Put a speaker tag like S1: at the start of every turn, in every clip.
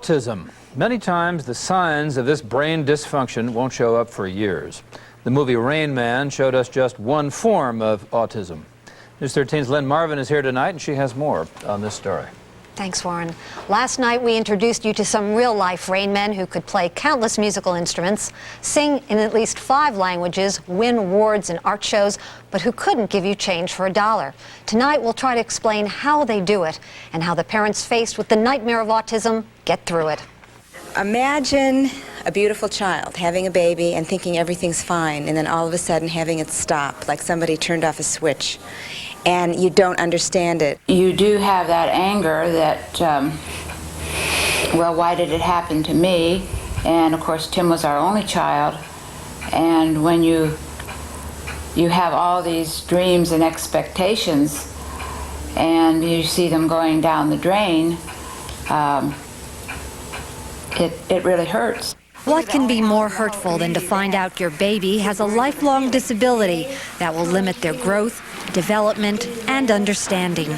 S1: Autism. Many times the signs of this brain dysfunction won't show up for years. The movie Rain Man showed us just one form of autism. News 13's Lynn Marvin is here tonight, and she has more on this story.
S2: Thanks, Warren. Last night we introduced you to some real-life Rain Men who could play countless musical instruments, sing in at least 5 languages, win awards and art shows, but who couldn't give you change for $1. Tonight we'll try to explain how they do it and how the parents faced with the nightmare of autism get through it.
S3: Imagine a beautiful child having a baby and thinking everything's fine, and then all of a sudden having it stop, like somebody turned off a switch, and you don't understand it.
S4: You do have that anger that, well, why did it happen to me? And of course Tim was our only child, and when you have all these dreams and expectations and you see them going down the drain, it really hurts.
S2: What can be more hurtful than to find out your baby has a lifelong disability that will limit their growth, development, and understanding?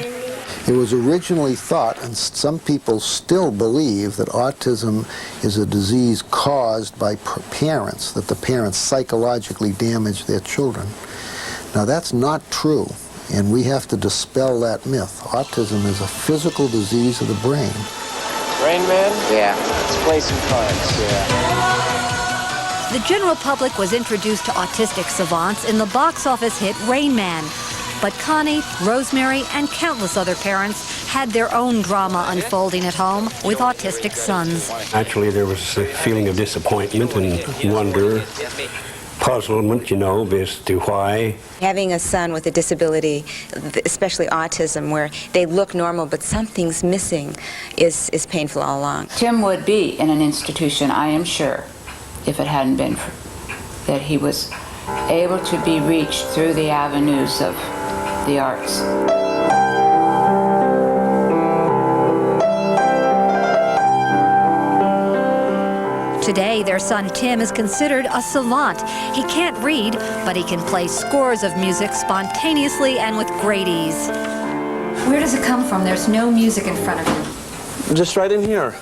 S5: It was originally thought, and some people still believe, that autism is a disease caused by parents, that the parents psychologically damage their children. Now that's not true, and we have to dispel that myth. Autism is a physical disease of the brain.
S6: Rain Man? Yeah. Let's play some cards. Yeah.
S2: The general public was introduced to autistic savants in the box office hit Rain Man. But Connie, Rosemary, and countless other parents had their own drama unfolding at home with autistic sons.
S7: Actually, there was a feeling of disappointment and wonder, puzzlement, as to why.
S3: Having a son with a disability, especially autism, where they look normal but something's missing, is painful all along.
S4: Tim would be in an institution, I am sure, if it hadn't been that he was able to be reached through the avenues of the arts.
S2: Today, their son Tim is considered a savant. He can't read, but he can play scores of music spontaneously and with great ease. Where does it come from? There's no music in front of him.
S6: Just right in here.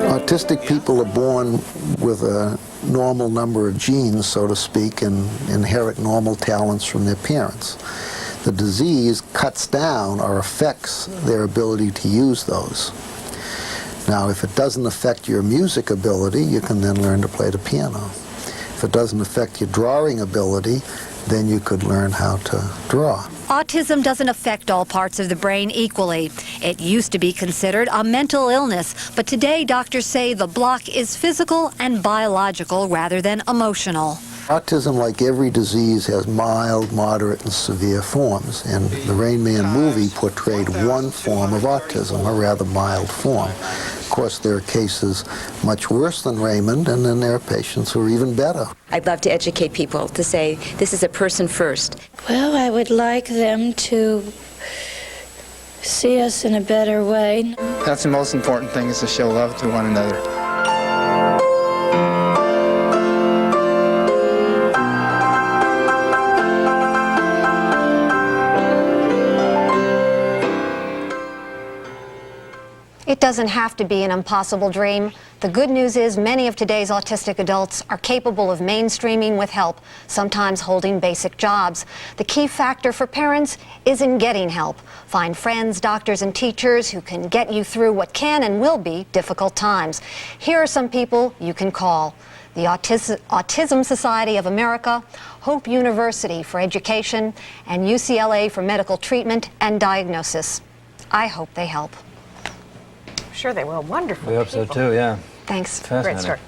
S5: Autistic people are born with a normal number of genes, so to speak, and inherit normal talents from their parents. The disease cuts down or affects their ability to use those. Now, if it doesn't affect your music ability, you can then learn to play the piano. If it doesn't affect your drawing ability, then you could learn how to draw.
S2: Autism doesn't affect all parts of the brain equally. It used to be considered a mental illness, but today doctors say the block is physical and biological rather than emotional.
S5: Autism, like every disease, has mild, moderate, and severe forms, and the Rain Man movie portrayed one form of autism, a rather mild form. Of course, there are cases much worse than Raymond, and then there are patients who are even better.
S3: I'd love to educate people to say this is a person first.
S8: Well, I would like them to see us in a better way.
S9: That's the most important thing, is to show love to one another.
S2: It doesn't have to be an impossible dream. The good news is many of today's autistic adults are capable of mainstreaming with help, sometimes holding basic jobs. The key factor for parents is in getting help. Find friends, doctors, and teachers who can get you through what can and will be difficult times. Here are some people you can call: the Autism Society of America, Hope University for Education, and UCLA for Medical Treatment and Diagnosis. I hope they help.
S10: Sure they will. Wonderful.
S1: We hope so too, yeah.
S2: Thanks.
S1: Fascinating.
S10: Great story.